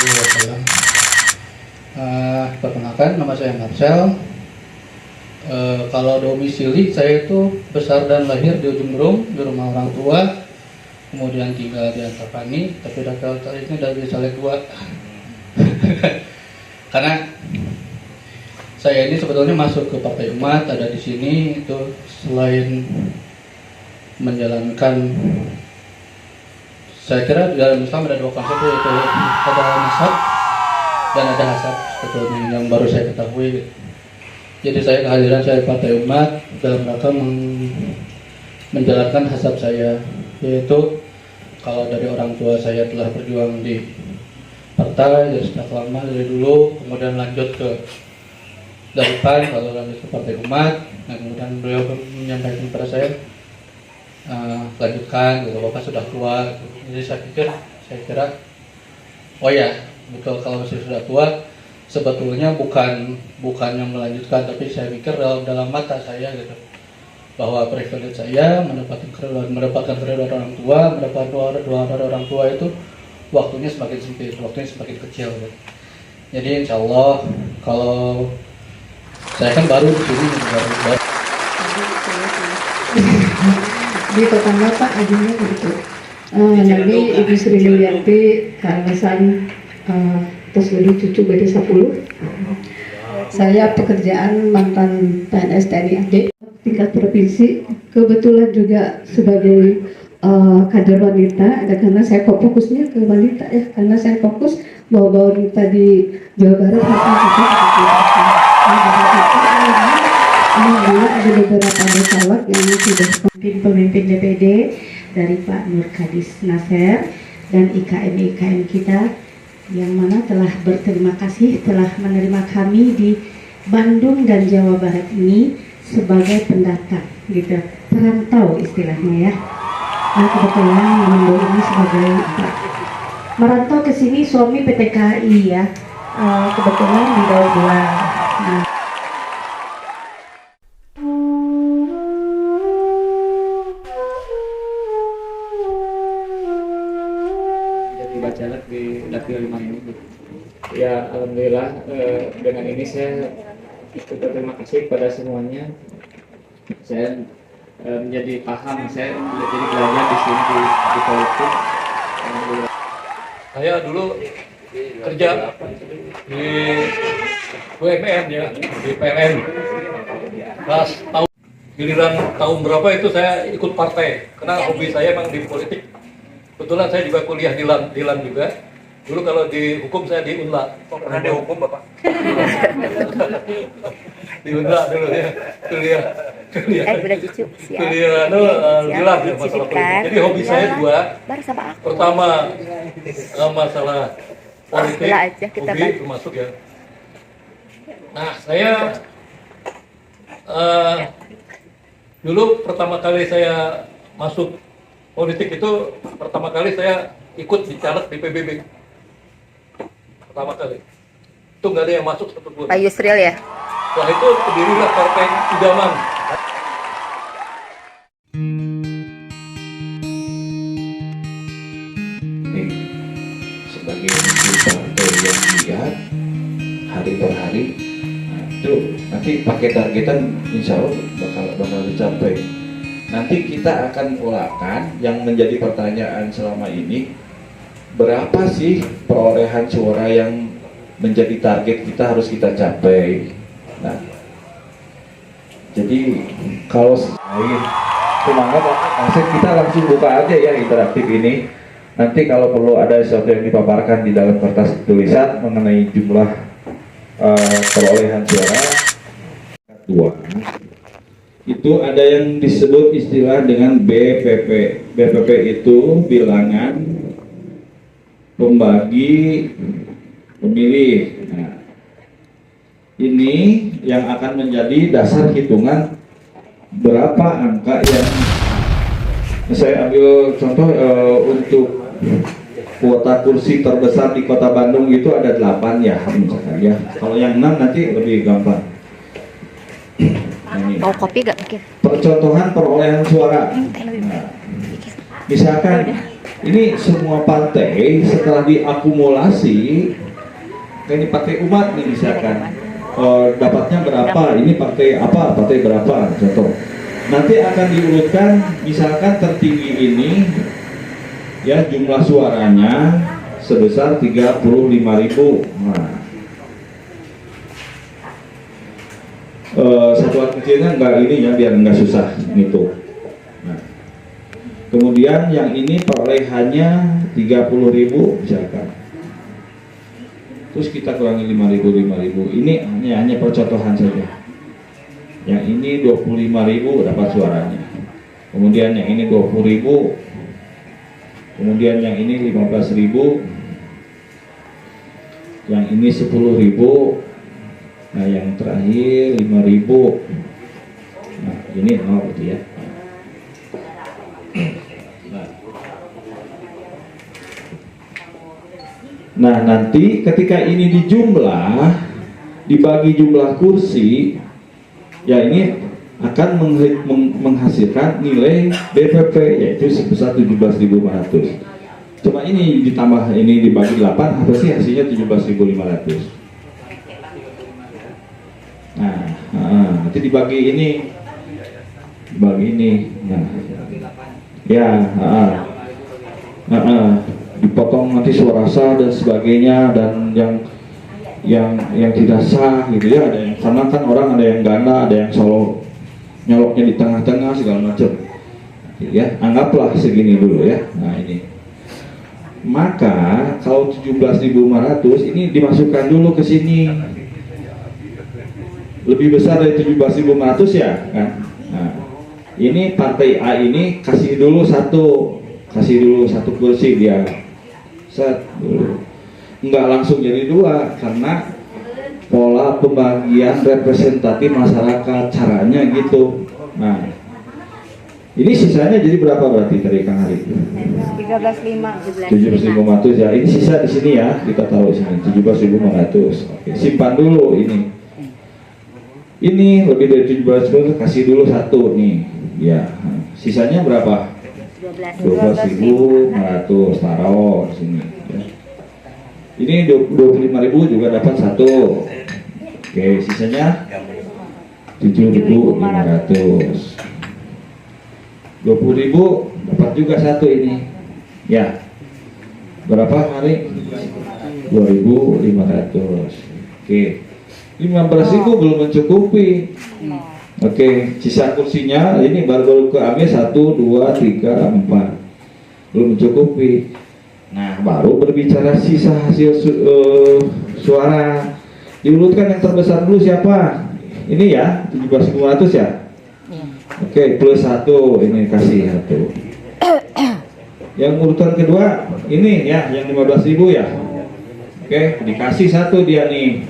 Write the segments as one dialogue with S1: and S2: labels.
S1: Alaihi Wasallam. Perkenalkan, nama saya Marcel. Kalau domisili saya itu besar dan lahir di Ujung Berung, di rumah orang tua, kemudian tinggal di Antapani, tapi ini dari Saleh 2. Karena saya ini sebetulnya masuk ke Partai Umat, ada di sini itu selain menjalankan, saya kira di dalam Islam ada dua konsep, yaitu ada nasab dan ada hasab sebetulnya yang baru saya ketahui. Jadi saya kehadiran saya Partai Umat dalam rangka menjalankan hasab saya, yaitu kalau dari orang tua saya telah berjuang di partai dari sejak lama, dari dulu, kemudian lanjut ke dari PAN, kalau lanjut ke Partai Umat, nah kemudian beliau menyampaikan kepada saya, lanjutkan, gitu, Bapak sudah tua. Jadi saya kira, oh ya betul, kalau saya sudah tua sebetulnya bukan yang melanjutkan, tapi saya pikir dalam mata saya gitu, bahwa privilege saya mendapatkan keridhaan orang tua, mendapatkan doa orang tua itu waktunya semakin sempit, waktunya semakin kecil gitu. Jadi insya Allah, kalau saya kan baru di sini, baru.
S2: Di tetangga Pak ajunya begitu. Nabi Ibu Sri Nulianti Kalasan terus jadi cucu BD 10. Saya pekerjaan mantan PNS TNI AD tingkat provinsi, kebetulan juga sebagai kader wanita, karena saya fokusnya ke wanita ya, karena saya fokus bahwa wanita di Jawa Barat alhamdulillah ada beberapa caleg yang sudah pemimpin DPD dari Pak Nur Kadis Nasir dan IKM kita yang mana telah berterima kasih telah menerima kami di Bandung dan Jawa Barat ini sebagai pendatang gitu, perantau istilahnya ya. Nah kebetulan Bandung ini sebagai merantau ke sini suami PTKI ya, kebetulan di Daud 2. Nah,
S3: Bacalek di Dapil 5 ini. Ya alhamdulillah dengan ini saya berterima kasih kepada semuanya. Saya menjadi paham, saya jadi belajar di sini di politik.
S4: Saya dulu kerja di BUMN ya, di PLN. Pas giliran tahun berapa itu saya ikut partai, karena hobi saya emang di politik. Kebetulan saya juga kuliah di LAN juga. Dulu kalau di hukum saya di UNLA.
S5: Oh, pernah di hukum Bapak?
S4: Di UNLA dulu ya, kuliah di LAN ya, masalah politik. Jadi hobi saya dua. Pertama masalah politik, hobi termasuk ya. Nah saya dulu pertama kali saya masuk politik itu, pertama kali saya ikut di caleg di PBB. Pertama kali. Itu nggak ada yang masuk satupun.
S6: Pak Yusril ya?
S4: Wah itu berdirilah Partai Idaman.
S7: Ini sebagai partai yang giat hari per hari, nah, itu nanti pakai targetan insya Allah bakal dicapai. Nanti kita akan polakan yang menjadi pertanyaan selama ini, berapa sih perolehan suara yang menjadi target kita harus kita capai. Nah, jadi kalau semangat, kita langsung buka aja ya interaktif ini. Nanti kalau perlu ada sesuatu yang dipaparkan di dalam kertas tulisan mengenai jumlah perolehan suara 2. Itu ada yang disebut istilah dengan BPP. BPP itu bilangan pembagi pemilih. Nah, ini yang akan menjadi dasar hitungan berapa angka yang saya ambil contoh untuk kuota kursi terbesar di Kota Bandung itu ada 8 ya misalkan ya. Kalau yang 6 nanti lebih gampang.
S6: Mau kopi gak mungkin?
S7: Percontohan perolehan suara. Nah, misalkan Ini semua partai setelah diakumulasi, kayak ini partai umat nih misalkan, dapatnya berapa, ini partai apa, partai berapa, contoh. Nanti akan diurutkan, misalkan tertinggi ini, ya jumlah suaranya sebesar 35.000. Nah, satuan kecilnya enggak ini ya, biar enggak susah gitu. Nah, kemudian yang ini perolehannya 30.000 misalkan. Terus kita kurangi 5.000. Ini hanya percontohan saja. Yang ini 25.000 dapat suaranya. Kemudian yang ini 20.000. Kemudian yang ini 15.000. Yang ini 10.000. Nah, yang terakhir 5.000. Nah, ini 0 gitu ya. Nah, nanti ketika ini dijumlah, dibagi jumlah kursi, ya ini akan menghasilkan nilai DPP, yaitu sebesar 17.500. Cuma ini ditambah, ini dibagi 8, apa sih hasilnya 17.500. Nah, nanti dibagi ini, nah, ya, dipotong nanti suara sah dan sebagainya, dan yang tidak sah gitu ya. Ada yang, karena kan orang ada yang ganda, ada yang solo nyoloknya di tengah-tengah segala macam. Ya, anggaplah segini dulu ya. Nah ini, maka kalau 17.500 ini dimasukkan dulu ke sini. Lebih besar dari 17.500 ya kan. Nah, ini partai A ini kasih dulu satu kursi dia, set dulu, nggak langsung jadi 2 karena pola pembagian representatif masyarakat, caranya gitu. Nah, ini sisanya jadi berapa berarti dari Kang Hari? 17.500 ya. Ini sisa di sini ya, kita taruh sini 17.500. Oke, simpan dulu ini. Ini lebih dari 17.000, kasih dulu 1 nih. Ya, sisanya berapa? 12.500 taruh di sini. Ya. Ini 25.000 juga dapat 1. Oke, sisanya 7.500. 20.000 dapat juga 1 ini. Ya. Berapa hari? 2.500. Oke. 15.000 belum mencukupi. Oke, sisa kursinya ini baru keambil 1, 2, 3, 4. Belum mencukupi. Nah, baru berbicara sisa hasil suara. Diurutkan yang terbesar dulu siapa? Ini ya, 17.500 ya. Oke, plus 1, ini kasih 1. Yang urutan kedua ini ya, yang 15.000 ya. Oke, dikasih 1 dia nih.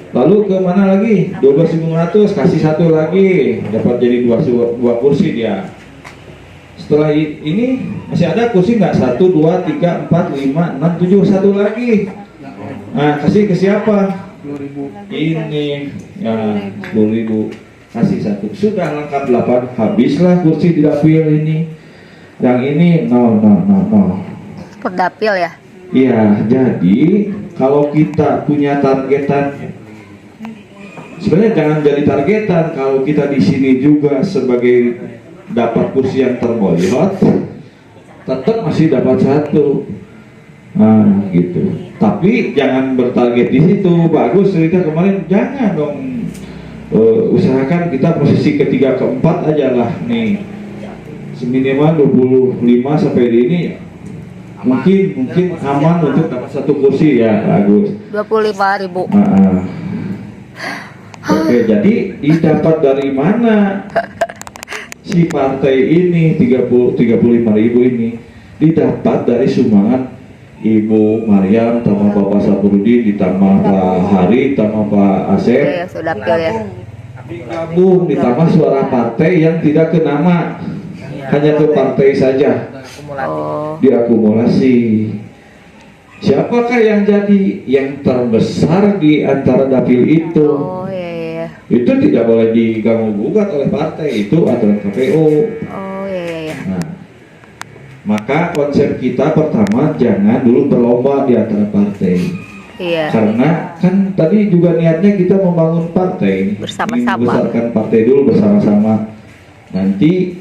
S7: Lalu ke mana lagi? 12.500 kasih 1 lagi, dapat jadi 2 kursi dia. Setelah ini masih ada kursi nggak? 1, 2, 3, 4, 5, 6, 7, 1 lagi. Nah, kasih ke siapa? 10.000. Ini ya 10.000, kasih 1. Sudah lengkap 8, habislah kursi di dapil ini. Yang ini 0.
S5: Per dapil ya?
S7: Iya, jadi kalau kita punya targetan, sebenarnya jangan jadi targetan. Kalau kita di sini juga sebagai dapat kursi yang terboyot, tetap masih dapat 1. Nah, gitu. Tapi jangan bertarget di situ. Bagus cerita kemarin, jangan dong. Usahakan kita posisi ketiga keempat aja lah nih. Seminimal 25 sampai di ini. Mungkin aman untuk dapat 1 kursi ya, bagus.
S5: 25.000.
S7: Oke, jadi didapat dari mana si partai ini 35.000 ini? Didapat dari sumbangan Ibu Mariam, tambah Bapak Sabrudin, ditambah Pak Hari, tambah Pak Asep.
S5: Oke, sudah dapil ya.
S7: Digabung, ditambah suara partai yang tidak ke nama, hanya ke partai saja. Diakumulasi. Siapakah yang jadi yang terbesar di antara dapil itu?
S5: Oh iya.
S7: Itu tidak boleh diganggu gugat oleh partai, itu aturan KPU.
S5: Oh iya.
S7: Nah, Maka konsep kita pertama jangan dulu berlomba di antara partai.
S5: Iya.
S7: Karena kan tadi juga niatnya kita membangun partai,
S5: Bersama-sama.
S7: ingin membesarkan partai dulu bersama-sama. Nanti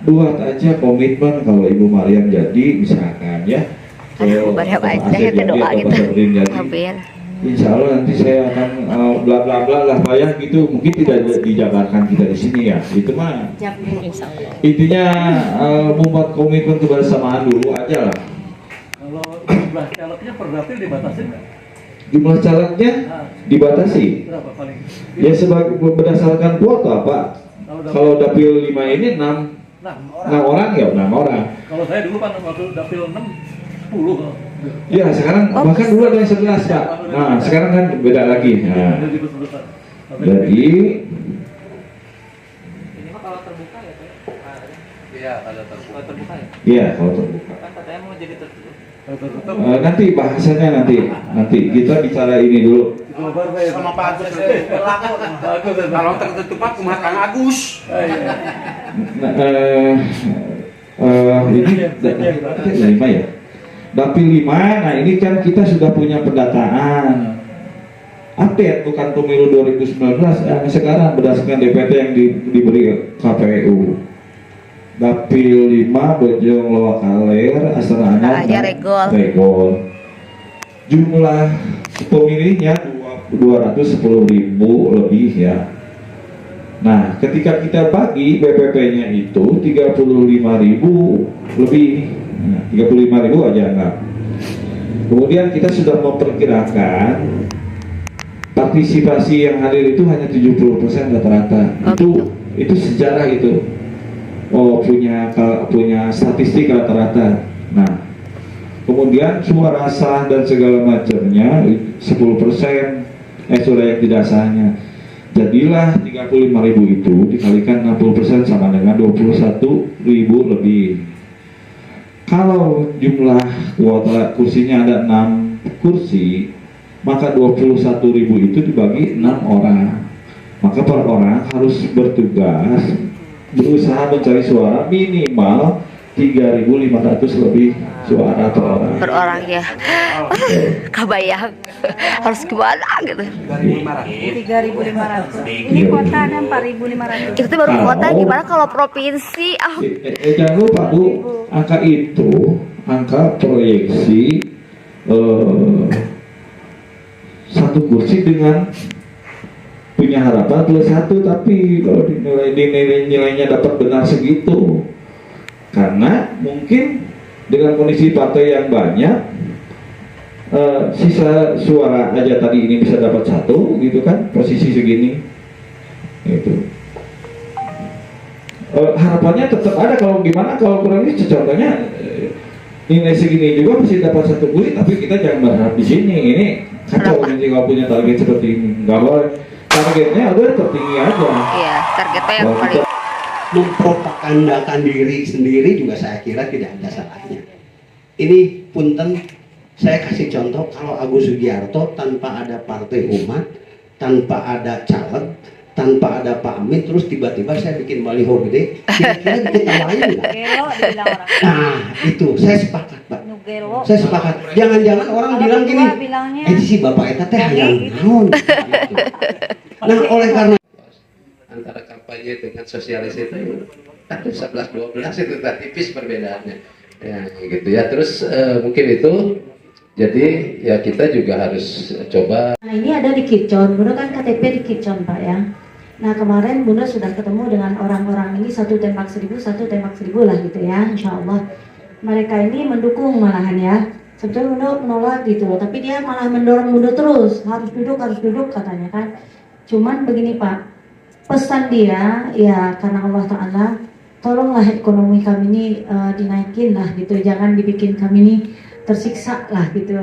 S7: buat aja komitmen kalau Ibu Mariam jadi misalkan ya.
S5: Berharap aja ya ke doa gitu. Amin.
S7: Insya Allah nanti saya akan bla bla bla lah Pak ya gitu. Mungkin tidak dijabarkan kita di sini ya. Itu mah intinya membuat komitmen kebersamaan dulu aja lah.
S4: Kalau jumlah calegnya per dapil dibatasin nggak?
S7: Jumlah calegnya dibatasi.
S4: Berapa paling?
S7: Ya sebagai berdasarkan kuota Pak. Kalau dapil 5 ini 6 orang ya 6 orang.
S4: Kalau saya dulu kan waktu dapil 6 10.
S7: Ya sekarang bahkan dulu ada yang 11 Pak. Nah sekarang kan beda lagi. Nah, jadi
S3: Ini mah kalau terbuka ya Pak?
S1: Iya, kalau terbuka.
S7: iya kalau terbuka.
S3: Kan katanya mau jadi tertutup.
S7: Nanti bahasanya nanti kita bicara ini dulu.
S6: Sama Pak Agus kalau tertutup Pak kumaha Kang Agus.
S7: Ini 5 ya. Dapil 5, nah ini kan kita sudah punya pendataan. Update bukan pemilu 2019 yang sekarang berdasarkan DPT yang diberi KPU. Dapil 5 Bojong Loa Kaler, Astana Anyar, Regol. Jumlah pemilihnya 210.000 lebih ya. Nah, ketika kita bagi BPP-nya itu 35.000 lebih. Nah, 35.000 aja enggak. Kemudian kita sudah memperkirakan partisipasi yang hadir itu hanya 70% rata-rata. Itu sejarah itu. Oh, punya statistik rata-rata. Nah, kemudian suara sah dan segala macamnya 10%, suara yang tidak sahnya. Jadilah 35.000 itu dikalikan 60% sama dengan 21.000 lebih. Kalau jumlah kuota kursinya ada 6 kursi, maka 21.000 itu dibagi 6 orang. Maka per orang harus bertugas berusaha mencari suara minimal 3.500 lebih suara per orang.
S5: Per orang ya. Kebayang harus gimana gitu.
S2: 3.500. Ini kota ada 4.500.
S5: Itu baru kota, gimana kalau provinsi?
S7: Jangan lupa Bu, angka itu angka proyeksi satu kursi dengan punya harapan plus 1, tapi kalau nilainya dapat benar segitu, karena mungkin dengan kondisi partai yang banyak, sisa suara aja tadi ini bisa dapat 1 gitu kan, posisi segini itu. Harapannya tetap ada. Kalau gimana kalau kurang ini contohnya nilai segini juga masih dapat 1 kursi, tapi kita jangan berharap di sini. Ini kacau nanti kalau punya target seperti ini. Nggak boleh. Targetnya udah tertinggi aja.
S5: Iya, targetnya yang paling.
S6: Mempropagandakan diri sendiri juga saya kira tidak ada salahnya. Ini punten, saya kasih contoh, kalau Agus Sugiarto tanpa ada Partai Umat, tanpa ada caleg, tanpa ada Pak Amin, terus tiba-tiba saya bikin baliho gede, kira-kira diketawain nggak? Nah itu saya sepakat Pak. Saya sepakat. Jangan-jangan orang bilang gini, si Bapak Eta teh hayang naon. Nah oleh karena
S1: Antara kampanye dengan sosialis itu kan 11-12 itu tipis perbedaannya ya gitu ya. Terus mungkin itu jadi ya kita juga harus coba.
S2: Nah ini ada di Kicon, Bunda kan KTP di Kicon Pak ya. Nah kemarin Bunda sudah ketemu dengan orang-orang ini, 1 tembak 1.000, 1 tembak 1.000 lah gitu ya, insya Allah. Mereka ini mendukung malahan ya. Sebetulnya Bunda menolak gitu, tapi dia malah mendorong Bunda terus, harus duduk katanya kan. Cuman begini Pak, pesan dia ya karena Allah Ta'ala, tolonglah ekonomi kami ini dinaikin lah gitu, jangan dibikin kami ini tersiksa lah gitu,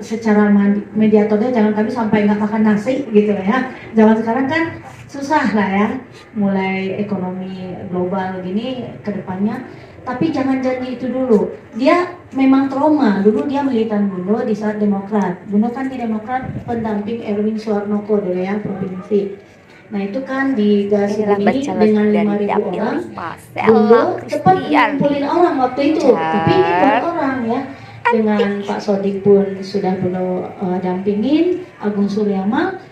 S2: secara mediatornya jangan kami sampai nggak makan nasi gitu ya. Zaman sekarang kan susah lah ya, mulai ekonomi global gini ke depannya, tapi jangan janji itu dulu. Dia memang trauma, dulu dia militan Bunda di saat Demokrat. Bunda kan di Demokrat pendamping Erwin Suarnoko dulu ya, provinsi. Nah itu kan di Gas
S5: Inilah
S2: Bumi
S5: bacalek
S2: dengan
S5: dari
S2: 5.000
S5: Dapil
S2: orang,
S5: 5
S2: Beliau
S5: Sela
S2: cepat
S5: Christian.
S2: ngumpulin orang waktu itu, tapi ini per orang ya. Dengan Pak Sodik pun sudah beliau dampingin, Agung Suryama.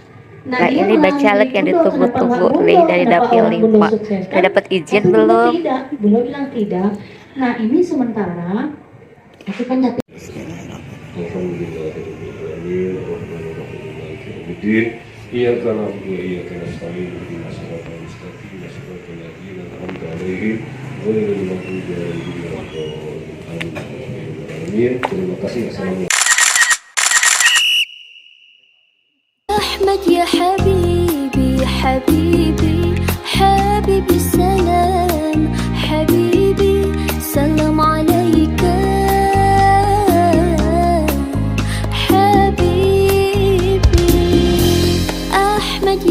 S5: Nah
S2: dia
S5: ini bacalek yang ditunggu-tunggu nih dari Dapil 5. Udah dapat izin belum?
S2: Tidak, beliau bilang tidak. Nah ini sementara itu kan Dapil.
S8: إياك نعبد وإياك نستعين اهدنا الصراط المستقيم صراط الذين أنعمت عليهم غير المغضوب عليهم ولا الضالين. Terima kasih. Assalamualaikum.
S9: أحمد يا حبيبي حبيبي حبيبي سلام حبيبي سلام عليك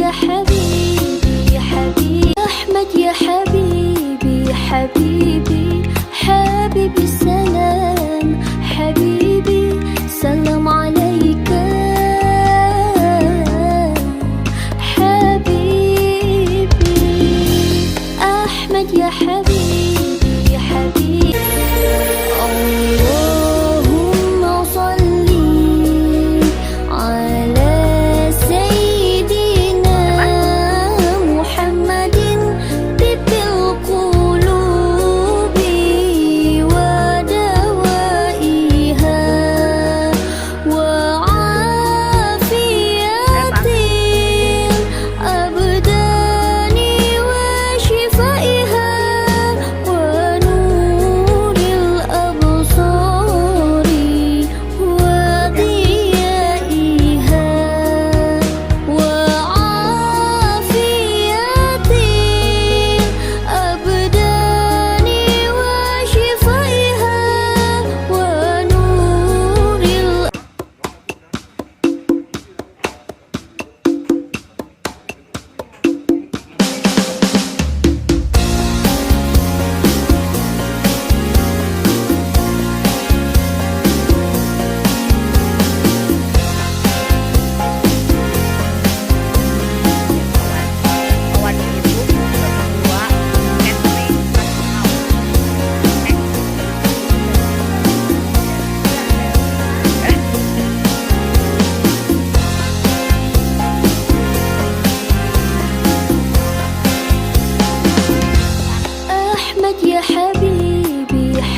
S9: يا حبيبي حبيبي أحمد يا حبيبي حبيبي حبيبي سلام حبيبي سلام عليك حبيبي أحمد يا حبيبي حبيبي اللهم صل على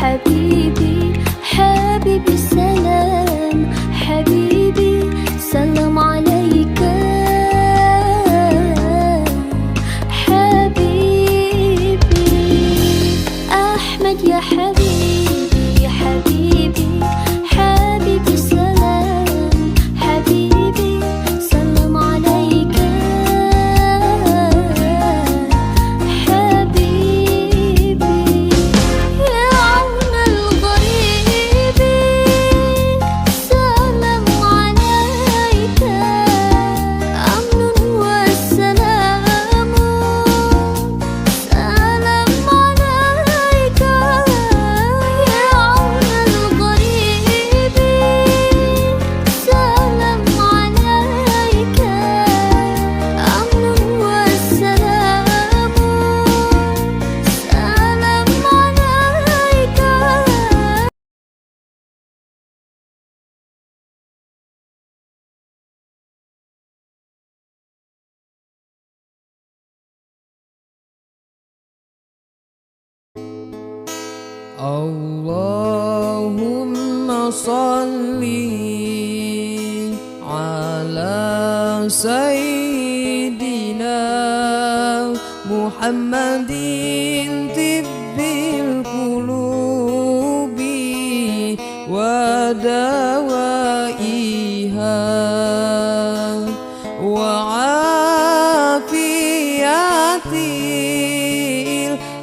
S9: حبيبي حبيبي سلام حبيبي سلام عليك حبيبي أحمد يا حبيبي حبيبي حبيبي سلام حبيبي سلام عليك
S10: Allahumma salli ala Sayyidina Muhammadin tibbil qulubi wa dawaiha wa afiyatil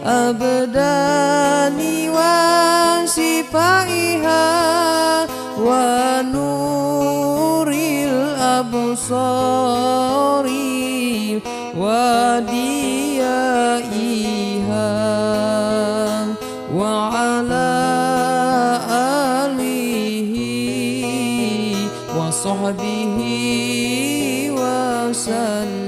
S10: abdani wa sifaiha wa nuril absari wa diyaiha wa ala alihi wa sahbihi wa sallam.